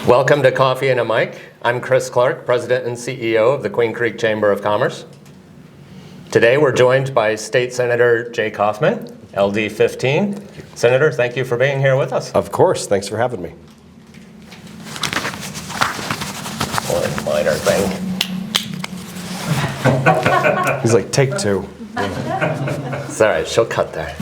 Welcome to Coffee and a Mic. I'm Chris Clark, President and CEO of the Queen Creek Chamber of Commerce. Today we're joined by State Senator Jake Hoffman, LD 15. Senator, thank you for being here with us. Of course, thanks for having me. One minor thing. He's like, take two. It's all right, she'll cut that.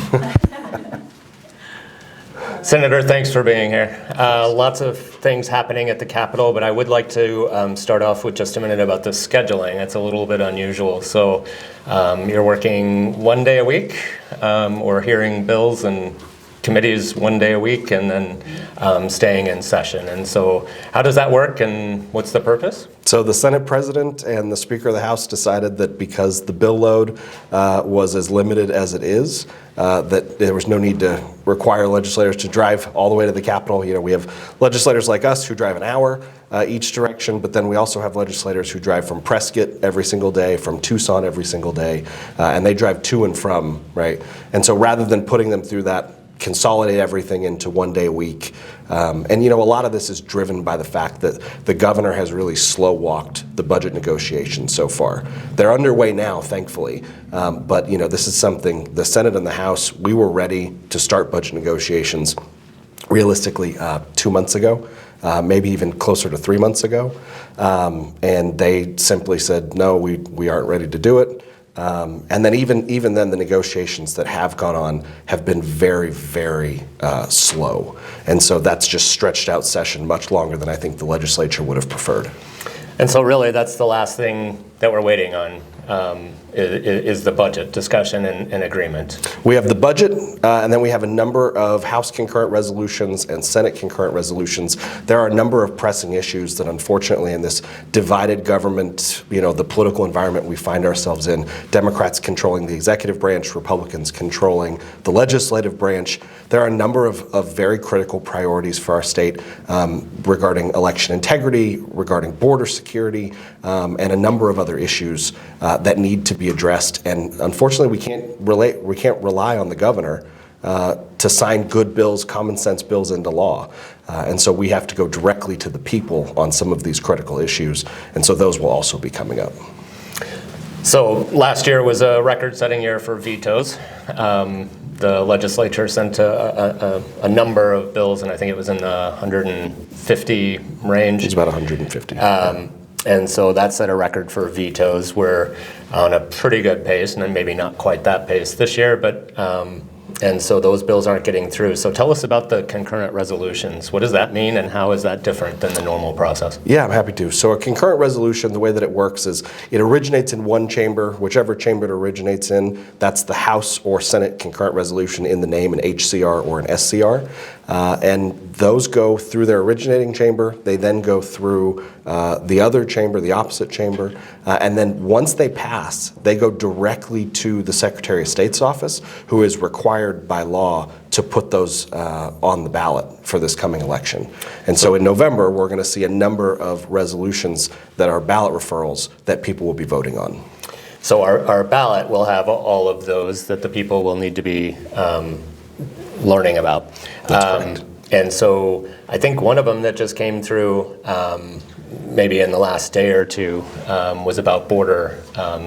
Senator, thanks for being here. Lots of things happening at the Capitol, but I would like to start off with just a minute about the scheduling. It's a little bit unusual. So you're working 1 day a week, or hearing bills and committees 1 day a week, and then staying in session. And so how does that work, and what's the purpose? So the Senate President and the Speaker of the House decided that because the bill load was as limited as it is, that there was no need to require legislators to drive all the way to the Capitol. You know, we have legislators like us who drive an hour each direction, but then we also have legislators who drive from Prescott every single day, from Tucson every single day, and they drive to and from, right? And so rather than putting them through that, consolidate everything into 1 day a week. And you know, a lot of this is driven by the fact that the governor has really slow-walked the budget negotiations so far. They're underway now, thankfully, but you know, this is something, the Senate and the House, we were ready to start budget negotiations realistically 2 months ago, maybe even closer to 3 months ago, and they simply said, no, we aren't ready to do it. And then even then, the negotiations that have gone on have been very, very slow. And so that's just stretched out session much longer than I think the legislature would have preferred. And so really that's the last thing that we're waiting on, is the budget discussion and agreement. We have the budget, and then we have a number of House concurrent resolutions and Senate concurrent resolutions. There are a number of pressing issues that unfortunately in this divided government, you know, the political environment we find ourselves in, Democrats controlling the executive branch, Republicans controlling the legislative branch. There are a number of very critical priorities for our state regarding election integrity, regarding border security, and a number of other issues that need to be addressed. And unfortunately, we can't rely on the governor to sign good bills, common sense bills into law. And so we have to go directly to the people on some of these critical issues. And so those will also be coming up. So last year was a record-setting year for vetoes. The legislature sent a number of bills, and I think it was in the 150 range. It's about 150. And so that set a record for vetoes. We're on a pretty good pace, and maybe not quite that pace this year, but and so those bills aren't getting through. So tell us about the concurrent resolutions. What does that mean, and how is that different than the normal process? Yeah, I'm happy to. So a concurrent resolution, the way that it works is it originates in one chamber, whichever chamber it originates in, that's the House or Senate concurrent resolution in the name, an HCR or an SCR. And those go through their originating chamber. They then go through the other chamber, the opposite chamber. And then once they pass, they go directly to the Secretary of State's office, who is required by law to put those on the ballot for this coming election. And so in November, we're going to see a number of resolutions that are ballot referrals that people will be voting on. So our ballot will have all of those that the people will need to be learning about. That's correct. And so I think one of them that just came through maybe in the last day or two was about border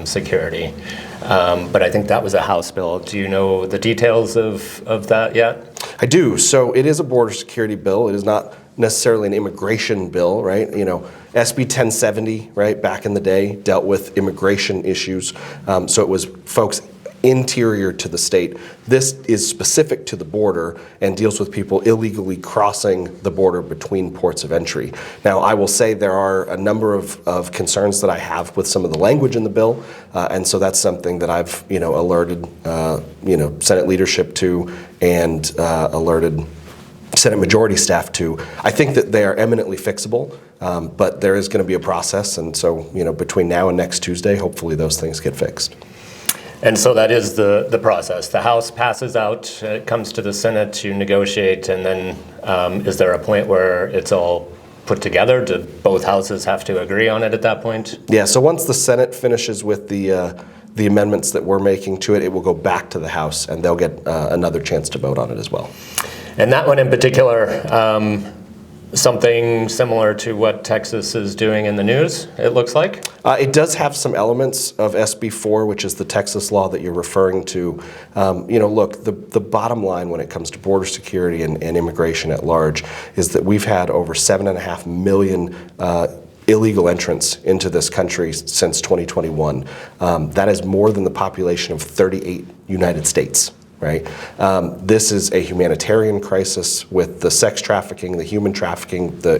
security. But I think that was a House bill. Do you know the details of that yet? I do. So it is a border security bill. It is not necessarily an immigration bill, right? You know, SB 1070, right, back in the day dealt with immigration issues. So it was folks interior to the state. This is specific to the border and deals with people illegally crossing the border between ports of entry. Now, I will say there are a number of concerns that I have with some of the language in the bill, and so that's something that I've, you know, alerted, Senate leadership to and alerted Senate majority staff to. I think that they are eminently fixable, but there is going to be a process, and so, you know, between now and next Tuesday, hopefully those things get fixed. And so that is the process. The House passes out, it comes to the Senate to negotiate, and then is there a point where it's all put together? Do both houses have to agree on it at that point? Yeah, so once the Senate finishes with the amendments that we're making to it, it will go back to the House, and they'll get another chance to vote on it as well. And that one in particular, Something similar to what Texas is doing in the news, it looks like. It does have some elements of SB4, which is the Texas law that you're referring to. Look, the bottom line when it comes to border security and immigration at large is that we've had over 7.5 million illegal entrants into this country since 2021. That is more than the population of 38 United States. Right? This is a humanitarian crisis with the sex trafficking, the human trafficking, the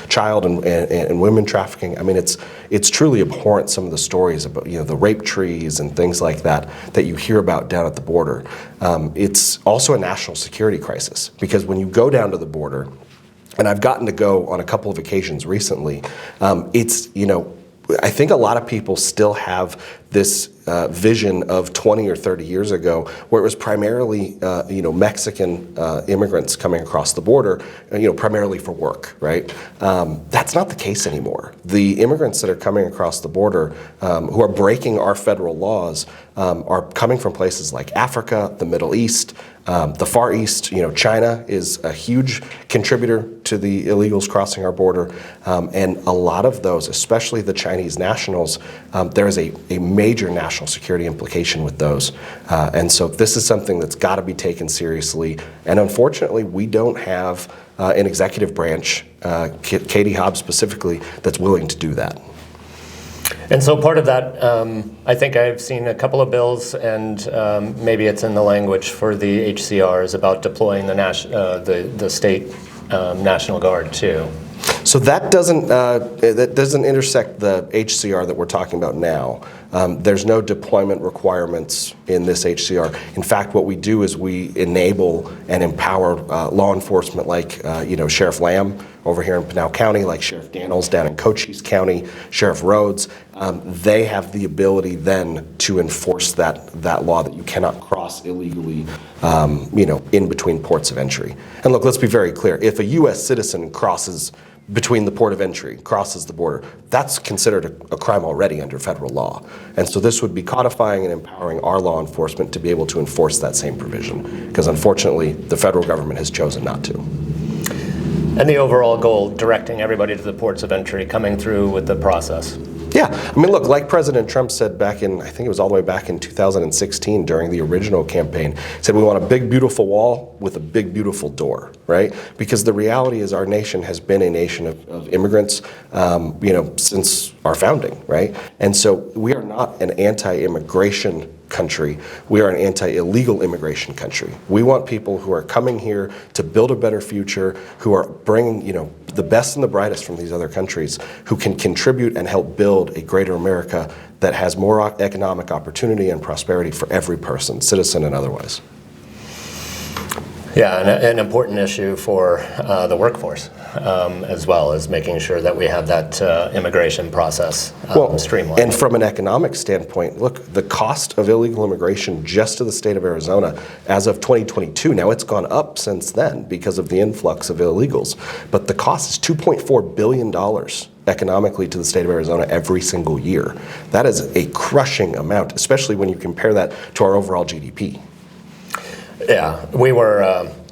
child and women trafficking. I mean, it's truly abhorrent, some of the stories about the rape trees and things like that you hear about down at the border. It's also a national security crisis because when you go down to the border, and I've gotten to go on a couple of occasions recently, I think a lot of people still have this vision of 20 or 30 years ago where it was primarily Mexican immigrants coming across the border, primarily for work, right? That's not the case anymore. The immigrants that are coming across the border who are breaking our federal laws are coming from places like Africa, the Middle East, the Far East. China is a huge contributor to the illegals crossing our border, and a lot of those, especially the Chinese nationals, there is a major national security implication with those. And so this is something that's got to be taken seriously. And unfortunately, we don't have an executive branch, Katie Hobbs specifically, that's willing to do that. And so part of that, I think I've seen a couple of bills, and maybe it's in the language for the HCRs about deploying the state National Guard too. So that doesn't intersect the HCR that we're talking about now. There's no deployment requirements in this HCR. In fact, what we do is we enable and empower law enforcement like Sheriff Lamb over here in Pinal County, like Sheriff Daniels down in Cochise County, Sheriff Rhodes. They have the ability then to enforce that law that you cannot cross illegally, in between ports of entry. And look, let's be very clear. If a U.S. citizen crosses between the port of entry, crosses the border, that's considered a crime already under federal law. And so this would be codifying and empowering our law enforcement to be able to enforce that same provision, because unfortunately the federal government has chosen not to. And the overall goal, directing everybody to the ports of entry, coming through with the process. Yeah, I mean, look, like President Trump said back in, I think it was all the way back in 2016 during the original campaign, said we want a big, beautiful wall with a big, beautiful door, right? Because the reality is our nation has been a nation of immigrants, since our founding, right? And so we are not an anti-immigration country. We are an anti-illegal immigration country. We want people who are coming here to build a better future, who are bringing, the best and the brightest from these other countries, who can contribute and help build a greater America that has more economic opportunity and prosperity for every person, citizen and otherwise. Yeah, and an important issue for the workforce, as well as making sure that we have that immigration process streamlined. And from an economic standpoint, look, the cost of illegal immigration just to the state of Arizona as of 2022, now it's gone up since then because of the influx of illegals, but the cost is $2.4 billion economically to the state of Arizona every single year. That is a crushing amount, especially when you compare that to our overall GDP. Yeah, we were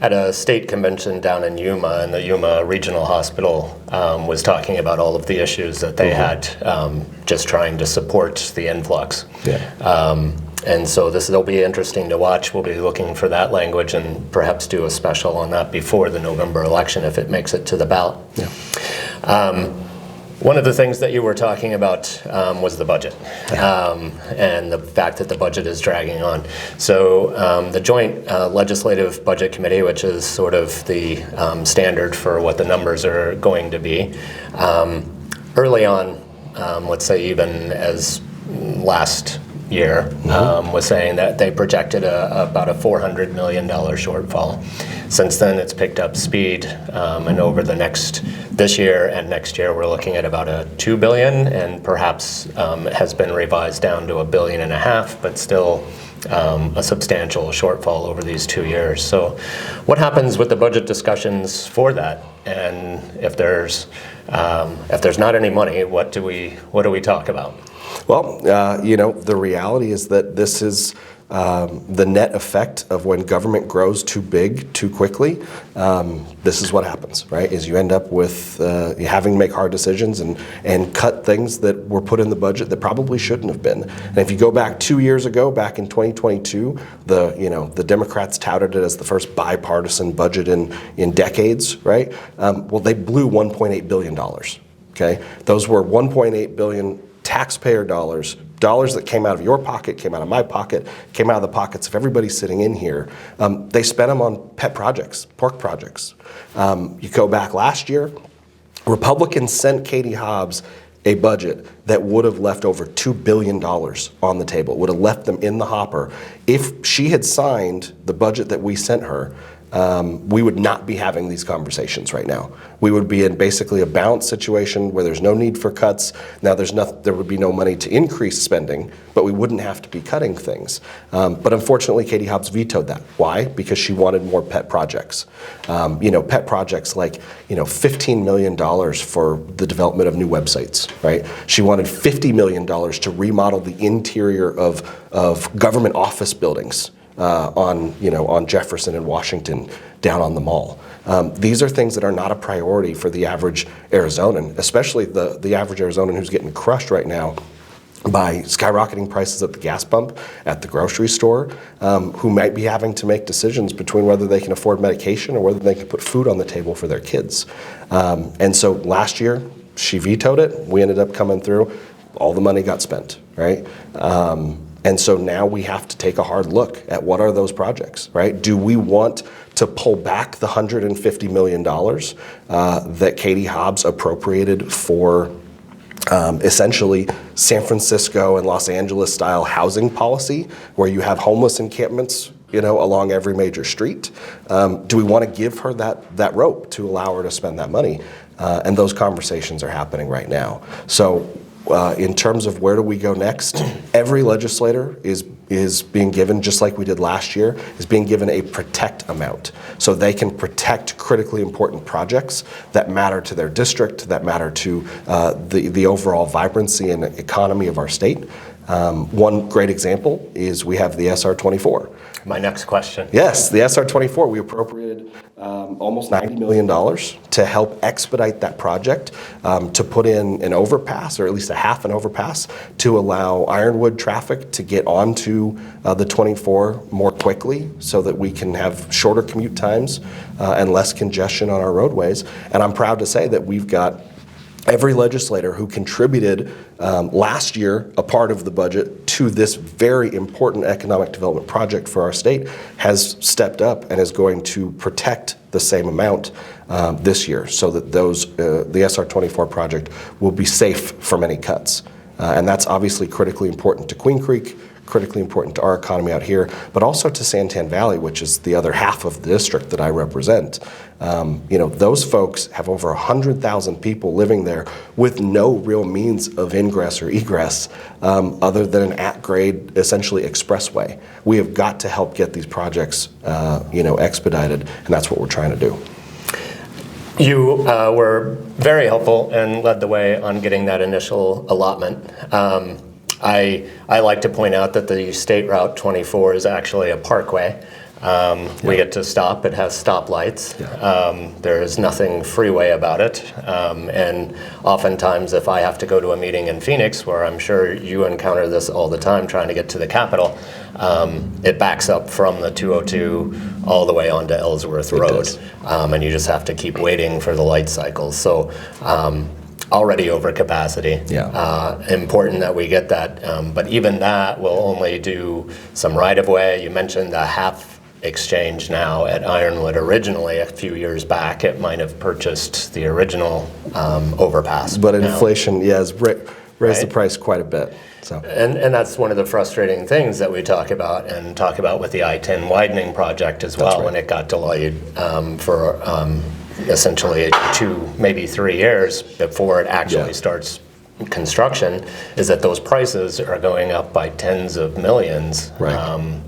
at a state convention down in Yuma, and the Yuma Regional Hospital was talking about all of the issues that they had just trying to support the influx. Yeah. And so will be interesting to watch. We'll be looking for that language and perhaps do a special on that before the November election if it makes it to the ballot. Yeah. One of the things that you were talking about was the budget, and the fact that the budget is dragging on. So the Joint Legislative Budget Committee, which is sort of the standard for what the numbers are going to be, early on, let's say even as last year, was saying that they projected about a $400 million shortfall. Since then, it's picked up speed, and over this year and next year, we're looking at about a $2 billion, and perhaps has been revised down to $1.5 billion, but still a substantial shortfall over these 2 years. So, what happens with the budget discussions for that? And if there's not any money, what do we talk about? Well, the reality is that this is the net effect of when government grows too big too quickly, this is what happens, right? Is you end up with having to make hard decisions and cut things that were put in the budget that probably shouldn't have been. And if you go back 2 years ago, back in 2022, the Democrats touted it as the first bipartisan budget in decades, right? Well, they blew $1.8 billion. Okay, those were $1.8 billion taxpayer dollars that came out of your pocket, came out of my pocket, came out of the pockets of everybody sitting in here. They spent them on pet projects, pork projects. You go back last year, Republicans sent Katie Hobbs a budget that would have left over $2 billion on the table, would have left them in the hopper. If she had signed the budget that we sent her, we would not be having these conversations right now. We would be in basically a balanced situation where there's no need for cuts. Now there would be no money to increase spending, but we wouldn't have to be cutting things. But unfortunately, Katie Hobbs vetoed that. Why? Because she wanted more pet projects. Pet projects like $15 million for the development of new websites, right? She wanted $50 million to remodel the interior of government office buildings. On Jefferson and Washington, down on the mall. These are things that are not a priority for the average Arizonan, especially the average Arizonan who's getting crushed right now by skyrocketing prices at the gas pump, at the grocery store, who might be having to make decisions between whether they can afford medication or whether they can put food on the table for their kids. And so last year, she vetoed it. We ended up coming through. All the money got spent, right? And so now we have to take a hard look at what are those projects, right? Do we want to pull back the $150 million that Katie Hobbs appropriated for essentially San Francisco and Los Angeles style housing policy, where you have homeless encampments along every major street? Do we want to give her that rope to allow her to spend that money? And those conversations are happening right now. So in terms of where do we go next, every legislator is being given, just like we did last year, is being given a protect amount. So they can protect critically important projects that matter to their district, that matter to the overall vibrancy and economy of our state. One great example is we have the SR 24. My next question. Yes, the SR 24, we appropriated almost $90 million to help expedite that project, to put in an overpass, or at least a half an overpass, to allow Ironwood traffic to get onto the 24 more quickly so that we can have shorter commute times and less congestion on our roadways. And I'm proud to say that we've got every legislator who contributed last year a part of the budget to this very important economic development project for our state has stepped up and is going to protect the same amount this year, so that the SR 24 project will be safe from any cuts. And that's obviously critically important to Queen Creek, critically important to our economy out here, but also to Santan Valley, which is the other half of the district that I represent. Those folks have over 100,000 people living there with no real means of ingress or egress other than an at-grade, essentially, expressway. We have got to help get these projects, expedited, and that's what we're trying to do. You were very helpful and led the way on getting that initial allotment. I like to point out that the State Route 24 is actually a parkway. We get to stop. It has stoplights. Yeah. There is nothing freeway about it. And oftentimes, if I have to go to a meeting in Phoenix, where I'm sure you encounter this all the time trying to get to the Capitol, it backs up from the 202 all the way onto Ellsworth Road. And you just have to keep waiting for the light cycles. So already over capacity. Yeah. Important that we get that. But even that will only do some right-of-way. You mentioned the half exchange now at Ironwood. Originally, a few years back, it might have purchased the original overpass. But inflation, has raised the price quite a bit. So. And that's one of the frustrating things that we talk about with the I-10 widening project as well, when it got delayed for essentially 2, maybe 3 years before it actually starts construction is that those prices are going up by tens of millions, Right.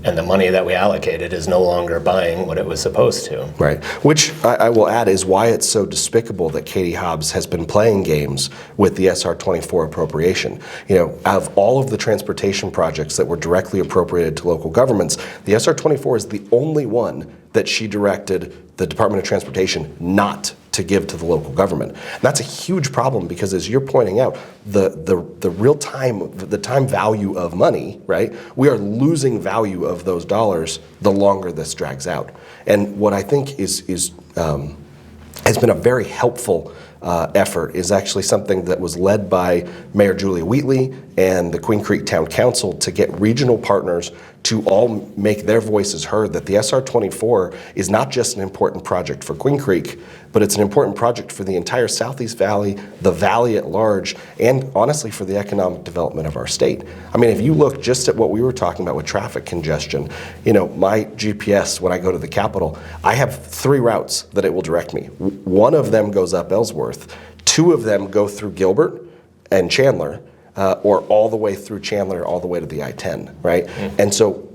And the money that we allocated is no longer buying what it was supposed to. Right. Which I will add is why it's so despicable that Katie Hobbs has been playing games with the SR-24 appropriation. You know, out of all of the transportation projects that were directly appropriated to local governments, the SR-24 is the only one that she directed the Department of Transportation not to give to the local government. And that's a huge problem because, as you're pointing out, the real time, the time value of money, right? We are losing value of those dollars the longer this drags out. And what I think has been a very helpful effort is actually something that was led by Mayor Julia Wheatley and the Queen Creek Town Council to get regional partners to all make their voices heard that the SR-24 is not just an important project for Queen Creek, but it's an important project for the entire Southeast Valley, the valley at large, and honestly for the economic development of our state. I mean, if you look just at what we were talking about with traffic congestion, you know, my GPS, when I go to the Capitol, I have 3 routes that it will direct me. One of them goes up Ellsworth, 2 of them go through Gilbert and Chandler, or all the way through Chandler, all the way to the I-10, right? And so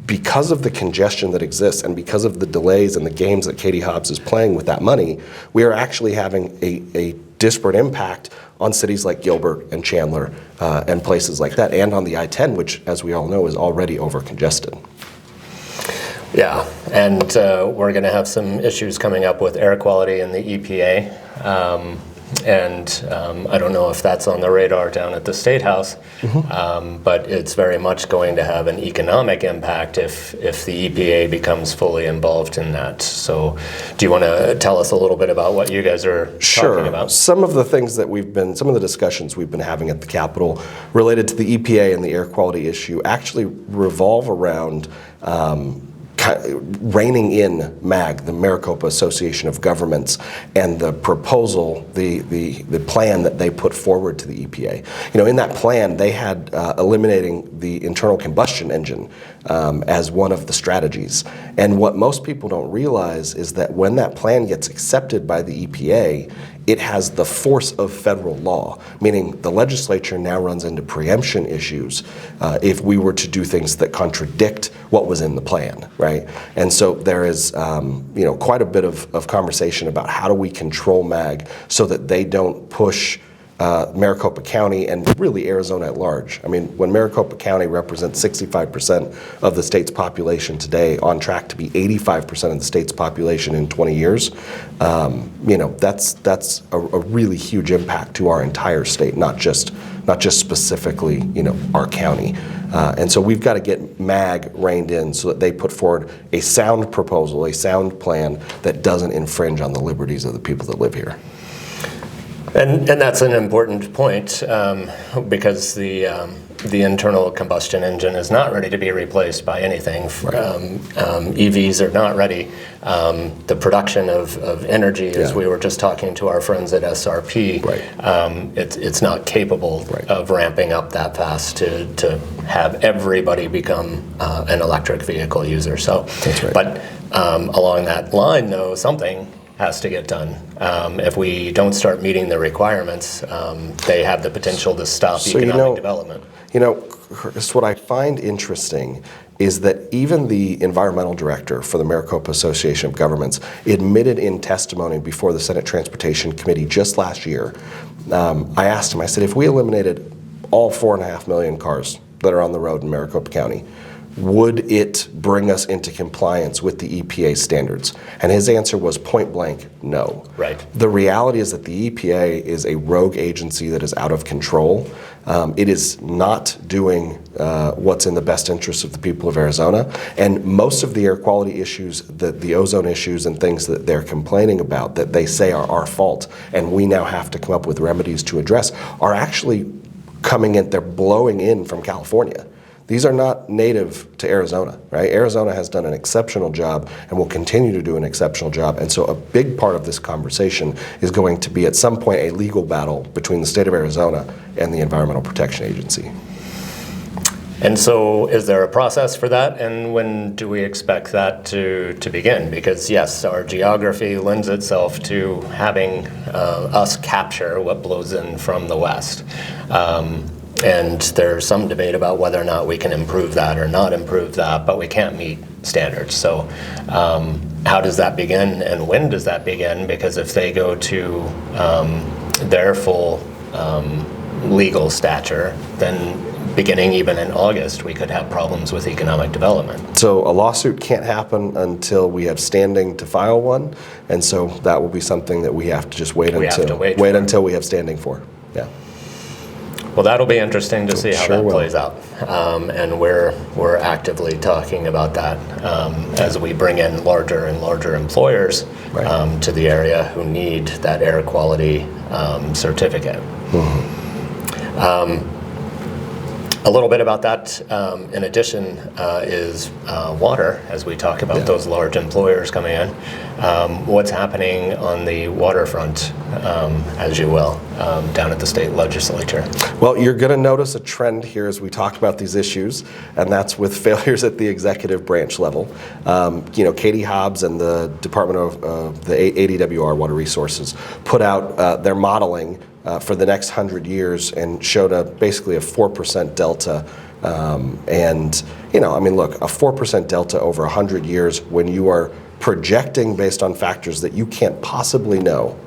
because of the congestion that exists and because of the delays and the games that Katie Hobbs is playing with that money, we are actually having a disparate impact on cities like Gilbert and Chandler and places like that, and on the I-10, which, as we all know, is already over-congested. Yeah, and we're going to have some issues coming up with air quality in the EPA. I don't know if that's on the radar down at the State House, but it's very much going to have an economic impact if the EPA becomes fully involved in that. So do you want to tell us a little bit about what you guys are talking about? Some of the things that some of the discussions we've been having at the Capitol related to the EPA and the air quality issue actually revolve around reining in MAG, the Maricopa Association of Governments, and the proposal, the plan that they put forward to the EPA. You know, in that plan, they had eliminating the internal combustion engine as one of the strategies. And what most people don't realize is that when that plan gets accepted by the EPA, it has the force of federal law, meaning the legislature now runs into preemption issues if we were to do things that contradict what was in the plan, right? And so there is quite a bit of conversation about how do we control MAG so that they don't push Maricopa County and really Arizona at large. I mean, when Maricopa County represents 65% of the state's population today, on track to be 85% of the state's population in 20 years, that's a really huge impact to our entire state, not just specifically, our county. And so we've got to get MAG reined in so that they put forward a sound proposal, a sound plan that doesn't infringe on the liberties of the people that live here. And that's an important point because the internal combustion engine is not ready to be replaced by anything. EVs are not ready. The production of energy, as we were just talking to our friends at SRP, it's not capable of ramping up that fast to have everybody become an electric vehicle user. So, that's right. But along that line, though, something has to get done. If we don't start meeting the requirements, they have the potential to stop economic development. Chris, what I find interesting is that even the environmental director for the Maricopa Association of Governments admitted in testimony before the Senate Transportation Committee just last year. I asked him, I said, if we eliminated all 4.5 million cars that are on the road in Maricopa County, would it bring us into compliance with the EPA standards? And his answer was point blank, no. Right. The reality is that the EPA is a rogue agency that is out of control. It is not doing what's in the best interest of the people of Arizona. And most of the air quality issues, the ozone issues and things that they're complaining about that they say are our fault and we now have to come up with remedies to address are actually coming in, they're blowing in from California. These are not native to Arizona, right? Arizona has done an exceptional job and will continue to do an exceptional job. And so a big part of this conversation is going to be at some point a legal battle between the state of Arizona and the Environmental Protection Agency. And so is there a process for that, and when do we expect that to begin? Because yes, our geography lends itself to having us capture what blows in from the west. And there's some debate about whether or not we can improve that or not improve that, but we can't meet standards. So how does that begin, and when does that begin? Because if they go to their full legal stature, then beginning even in August, we could have problems with economic development. So a lawsuit can't happen until we have standing to file one, and so that will be something that we have to just wait until we have standing for. Yeah. Well, that'll be interesting to see how Sure that will. plays out, and we're actively talking about that as we bring in larger and larger employers Right. to the area who need that air quality certificate. A little bit about that, in addition, is water, as we talk about those large employers coming in. What's happening on the waterfront, as you will, down at the state legislature? Well, you're going to notice a trend here as we talk about these issues, and that's with failures at the executive branch level. Katie Hobbs and the Department of the ADWR Water Resources put out their modeling for the next 100 years and showed basically a 4% delta. Look, a 4% delta over 100 years when you are projecting based on factors that you can't possibly know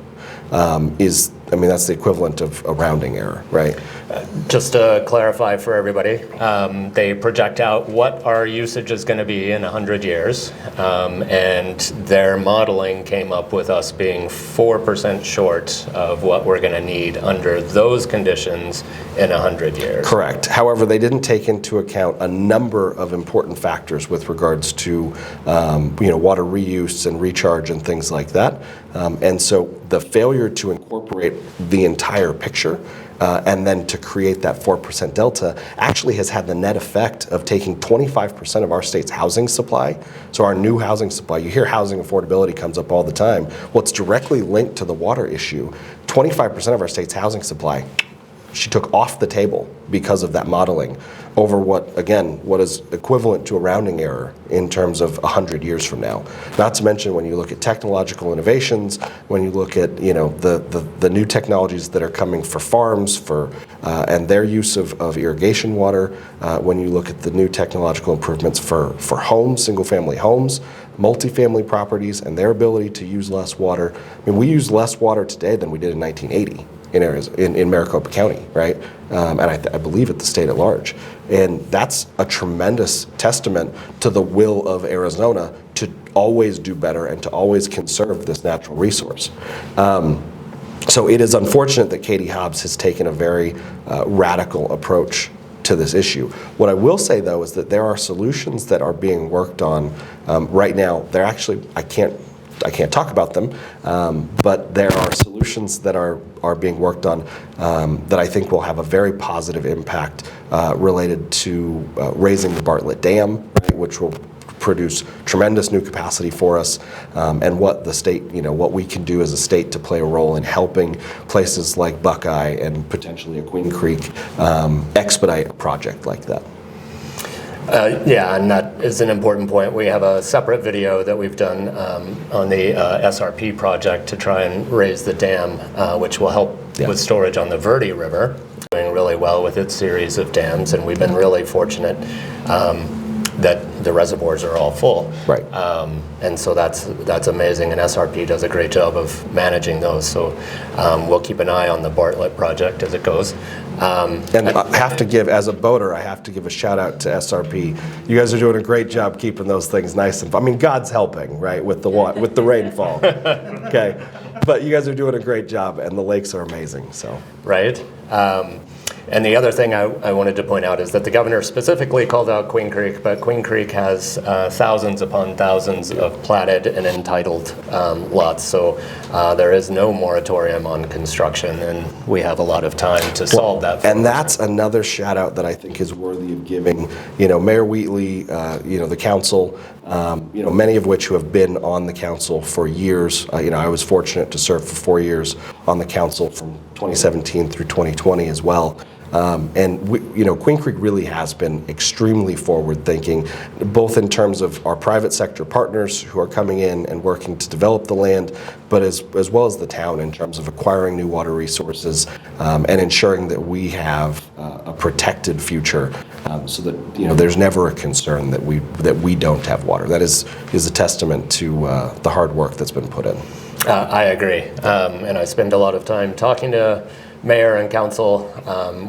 that's the equivalent of a rounding error, right? Just to clarify for everybody, they project out what our usage is going to be in 100 years, and their modeling came up with us being 4% short of what we're going to need under those conditions in 100 years. Correct. However, they didn't take into account a number of important factors with regards to water reuse and recharge and things like that. And so the failure to incorporate the entire picture and then to create that 4% delta actually has had the net effect of taking 25% of our state's housing supply. So our new housing supply, you hear housing affordability comes up all the time. Well, it's directly linked to the water issue. 25% of our state's housing supply, she took off the table because of that modeling over what is equivalent to a rounding error in terms of 100 years from now. Not to mention when you look at technological innovations, when you look at the new technologies that are coming for farms and their use of irrigation water, when you look at the new technological improvements for homes, single-family homes, multifamily properties, and their ability to use less water. We use less water today than we did in 1980. In Maricopa County, right? And I believe at the state at large. And that's a tremendous testament to the will of Arizona to always do better and to always conserve this natural resource. So it is unfortunate that Katie Hobbs has taken a very radical approach to this issue. What I will say, though, is that there are solutions that are being worked on right now. They're actually, I can't talk about them, but there are solutions that are being worked on that I think will have a very positive impact related to raising the Bartlett Dam, right, which will produce tremendous new capacity for us, and what the state, what we can do as a state to play a role in helping places like Buckeye and potentially a Queen Creek expedite a project like that. And that is an important point. We have a separate video that we've done on the SRP project to try and raise the dam, which will help with storage on the Verde River, doing really well with its series of dams, and we've been really fortunate that the reservoirs are all full. Right. And so that's amazing, and SRP does a great job of managing those. So we'll keep an eye on the Bartlett project as it goes. And I have to give, as a boater, I have to give a shout out to SRP. You guys are doing a great job keeping those things nice and God's helping, right, with the rainfall. Okay, but you guys are doing a great job, and the lakes are amazing. So right. And the other thing I wanted to point out is that the governor specifically called out Queen Creek, but Queen Creek has thousands upon thousands of platted and entitled lots. So there is no moratorium on construction, and we have a lot of time to solve that. And that's another shout out that I think is worthy of giving. Mayor Wheatley, the council, many of which who have been on the council for years. I was fortunate to serve for 4 years on the council from 2017 through 2020 as well. And Queen Creek really has been extremely forward-thinking, both in terms of our private sector partners who are coming in and working to develop the land, but as well as the town in terms of acquiring new water resources and ensuring that we have a protected future, so that there's never a concern that we don't have water. That is a testament to the hard work that's been put in. I agree, and I spend a lot of time talking to mayor and council.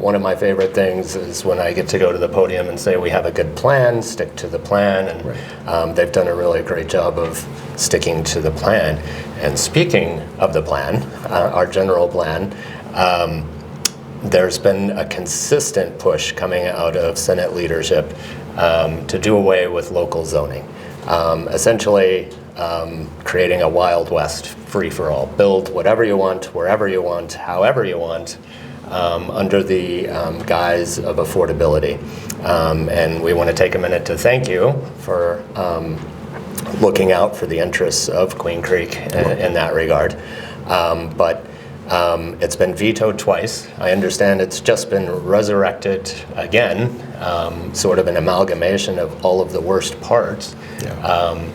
One of my favorite things is when I get to go to the podium and say we have a good plan, stick to the plan, and they've done a really great job of sticking to the plan. And speaking of the plan, our general plan, there's been a consistent push coming out of Senate leadership to do away with local zoning. Essentially, creating a Wild West free-for-all. Build whatever you want, wherever you want, however you want, under the guise of affordability. And we want to take a minute to thank you for looking out for the interests of Queen Creek in that regard. But it's been vetoed twice. I understand it's just been resurrected again, sort of an amalgamation of all of the worst parts. Yeah.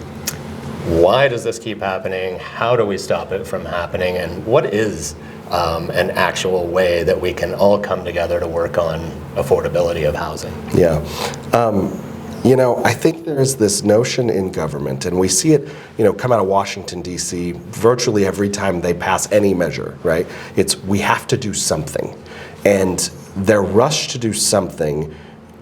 Why does this keep happening? How do we stop it from happening? And what is an actual way that we can all come together to work on affordability of housing? Yeah. I think there's this notion in government, and we see it, come out of Washington, D.C. virtually every time they pass any measure, right? It's we have to do something. And their rush to do something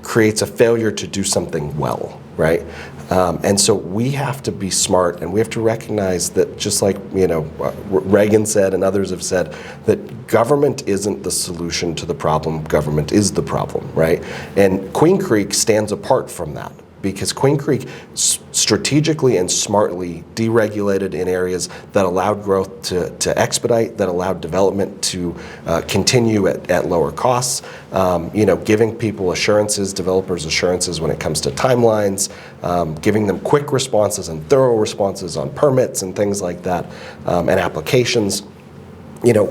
creates a failure to do something well, right? And so we have to be smart, and we have to recognize that, just like Reagan said and others have said, that government isn't the solution to the problem, government is the problem, right? And Queen Creek stands apart from that, because Queen Creek strategically and smartly deregulated in areas that allowed growth to expedite, that allowed development to continue at lower costs, giving people assurances, developers assurances when it comes to timelines, giving them quick responses and thorough responses on permits and things like that, and applications.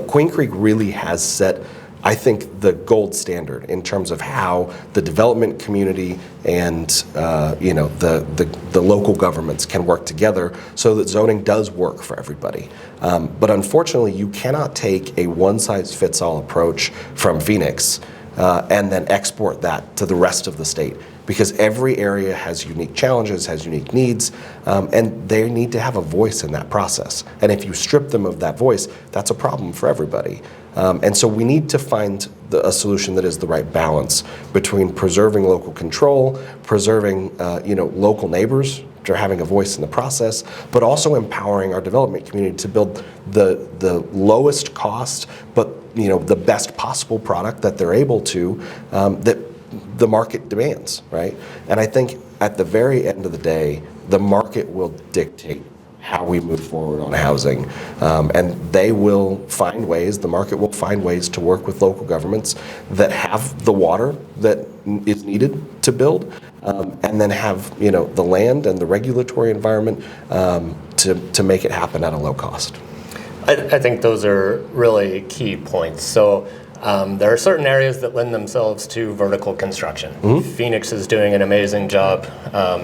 Queen Creek really has set, I think, the gold standard in terms of how the development community and the local governments can work together so that zoning does work for everybody. But unfortunately, you cannot take a one-size-fits-all approach from Phoenix and then export that to the rest of the state, because every area has unique challenges, has unique needs, and they need to have a voice in that process. And if you strip them of that voice, that's a problem for everybody. And so we need to find a solution that is the right balance between preserving local control, preserving local neighbors to having a voice in the process, but also empowering our development community to build the lowest cost, but the best possible product that they're able to, that the market demands, right? And I think at the very end of the day, the market will dictate how we move forward on housing, and they will find ways, the market will find ways to work with local governments that have the water that is needed to build, and then have the land and the regulatory environment to make it happen at a low cost. I think those are really key points. So there are certain areas that lend themselves to vertical construction. Mm-hmm. Phoenix is doing an amazing job.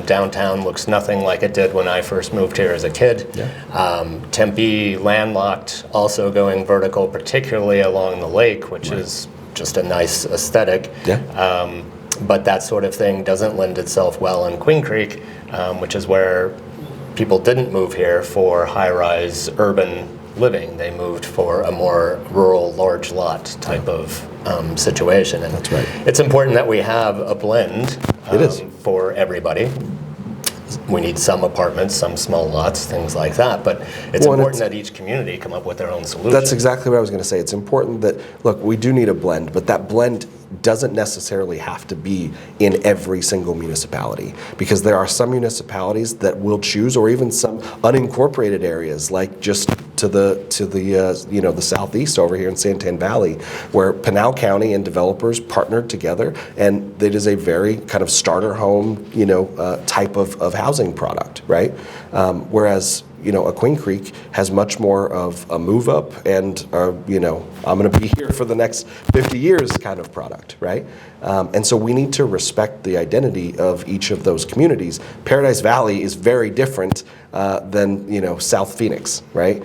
Downtown looks nothing like it did when I first moved here as a kid. Yeah. Tempe, landlocked, also going vertical, particularly along the lake, which is just a nice aesthetic. Yeah. But that sort of thing doesn't lend itself well in Queen Creek, which is where people didn't move here for high-rise urban living. They moved for a more rural, large lot type of situation. And that's right. It's important that we have a blend for everybody. We need some apartments, some small lots, things like that. But it's important that each community come up with their own solution. That's exactly what I was going to say. It's important that, look, we do need a blend, but that blend doesn't necessarily have to be in every single municipality, because there are some municipalities that will choose, or even some unincorporated areas, like just to the southeast over here in Santan Valley, where Pinal County and developers partnered together, and it is a very kind of starter home type of housing product, right? Whereas a Queen Creek has much more of a move up and, I'm going to be here for the next 50 years kind of product, right? And so we need to respect the identity of each of those communities. Paradise Valley is very different than, South Phoenix, right?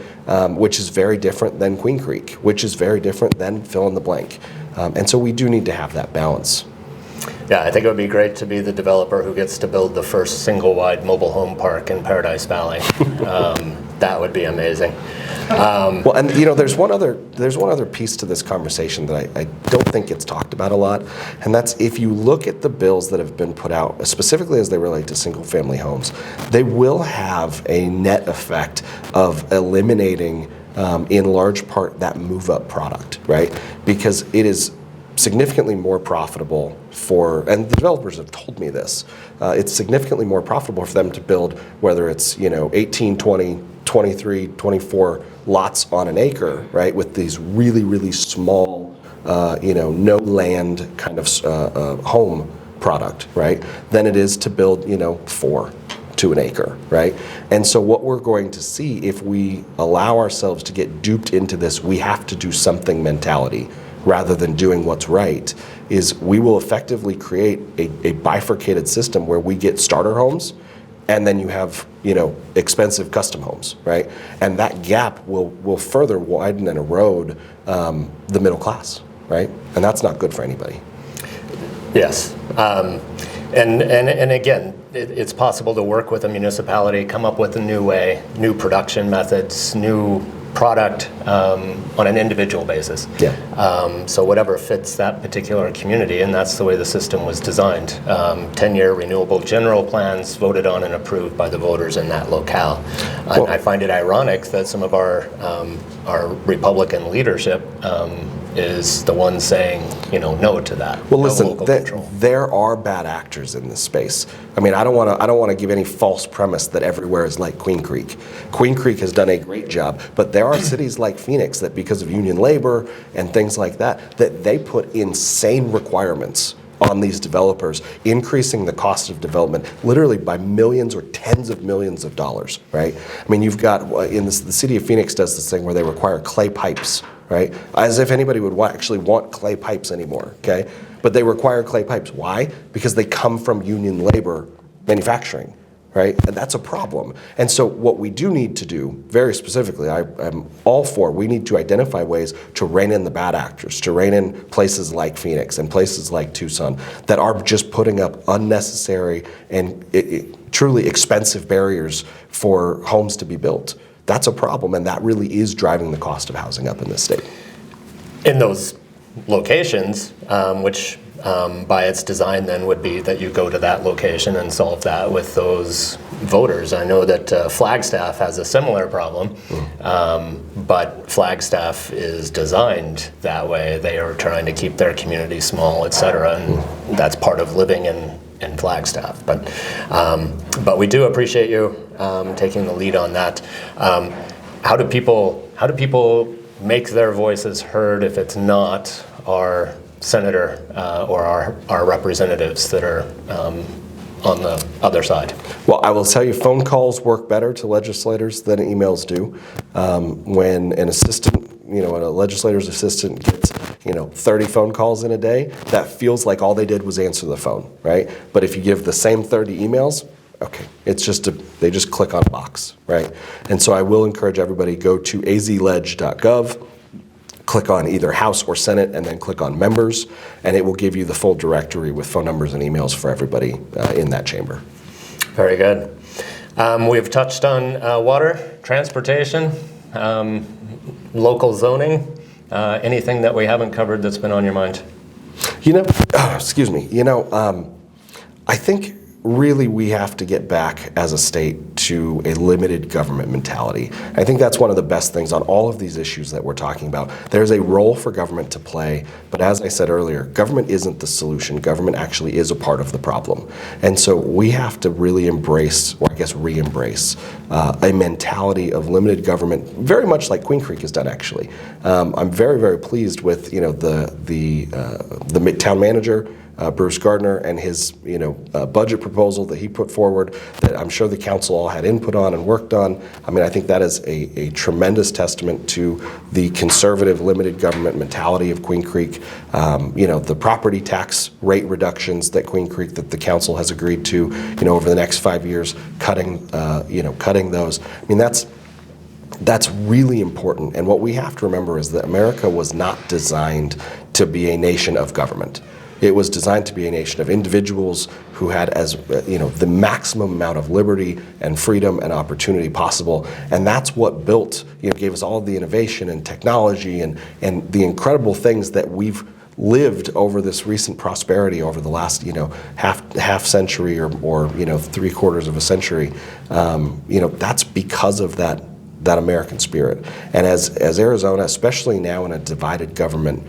Which is very different than Queen Creek, which is very different than fill in the blank. And so we do need to have that balance. Yeah, I think it would be great to be the developer who gets to build the first single-wide mobile home park in Paradise Valley. That would be amazing. Well, and there's one other piece to this conversation that I don't think gets talked about a lot, and that's if you look at the bills that have been put out, specifically as they relate to single-family homes, they will have a net effect of eliminating, in large part, that move-up product, right? Because it is significantly more profitable and the developers have told me this, it's significantly more profitable for them to build, whether it's 18, 20, 23, 24 lots on an acre, right, with these really, really small, no land kind of home product, right, than it is to build, 4 to an acre, right? And so what we're going to see if we allow ourselves to get duped into this, we have to do something mentality, rather than doing what's right, is we will effectively create a bifurcated system where we get starter homes and then you have, expensive custom homes, right? And that gap will further widen and erode the middle class, right? And that's not good for anybody. Yes. And again, it's possible to work with a municipality, come up with a new way, new production methods, new product on an individual basis. Yeah. So whatever fits that particular community, and that's the way the system was designed. 10-year renewable general plans voted on and approved by the voters in that locale. And I find it ironic that some of our Republican leadership is the one saying, no to that. Well, no listen, local control. there are bad actors in this space. I mean, I don't want to give any false premise that everywhere is like Queen Creek. Queen Creek has done a great job, but there are cities like Phoenix that, because of union labor and things like that they put insane requirements on these developers, increasing the cost of development literally by millions or tens of millions of dollars, right? I mean, you've got, the city of Phoenix does this thing where they require clay pipes, right? As if anybody would actually want clay pipes anymore, okay? But they require clay pipes. Why? Because they come from union labor manufacturing, right? And that's a problem. And so what we do need to do, very specifically, I'm all for, we need to identify ways to rein in the bad actors, to rein in places like Phoenix and places like Tucson that are just putting up unnecessary and truly expensive barriers for homes to be built. That's a problem, and that really is driving the cost of housing up in this state. In those locations, which by its design then would be that you go to that location and solve that with those voters. I know that Flagstaff has a similar problem, but Flagstaff is designed that way. They are trying to keep their community small, et cetera, and that's part of living in Flagstaff. But we do appreciate you taking the lead on that. How do people make their voices heard if it's not our senator or our representatives that are on the other side? Well, I will tell you, phone calls work better to legislators than emails do. When an assistant, when a legislator's assistant gets 30 phone calls in a day, that feels like all they did was answer the phone, right? But if you give the same 30 emails, okay, it's just they just click on a box, right? And so I will encourage everybody, go to azledge.gov, click on either House or Senate, and then click on Members, and it will give you the full directory with phone numbers and emails for everybody in that chamber. Very good. We've touched on water, transportation, local zoning. Anything that we haven't covered that's been on your mind? Excuse me. I think really we have to get back as a state to a limited government mentality. I think that's one of the best things on all of these issues that we're talking about. There's a role for government to play, but as I said earlier, government isn't the solution. Government actually is a part of the problem. And so we have to really embrace, or I guess re-embrace, a mentality of limited government, very much like Queen Creek has done actually. I'm very, very pleased with the town manager Bruce Gardner and his budget proposal that he put forward that I'm sure the council all had input on and worked on. I mean, I think that is a tremendous testament to the conservative limited government mentality of Queen Creek. The property tax rate reductions that Queen Creek, that the council has agreed to, over the next 5 years, cutting those. I mean, that's really important. And what we have to remember is that America was not designed to be a nation of government. It was designed to be a nation of individuals who had the maximum amount of liberty and freedom and opportunity possible. And that's what gave us all of the innovation and technology and the incredible things that we've lived over this recent prosperity over the last half century or 3/4 of a century. That's because of that American spirit. And as Arizona, especially now in a divided government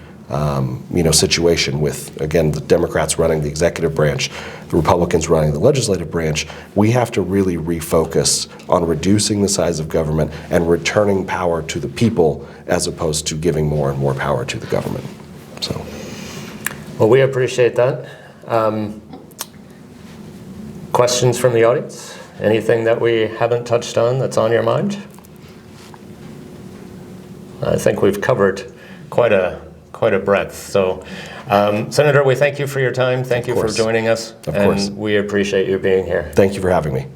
situation with, again, the Democrats running the executive branch, the Republicans running the legislative branch, we have to really refocus on reducing the size of government and returning power to the people as opposed to giving more and more power to the government. So, well, we appreciate that. Questions from the audience? Anything that we haven't touched on that's on your mind? I think we've covered quite a breadth. So, Senator, we thank you for your time. Thank you for joining us. Of course. And we appreciate you being here. Thank you for having me.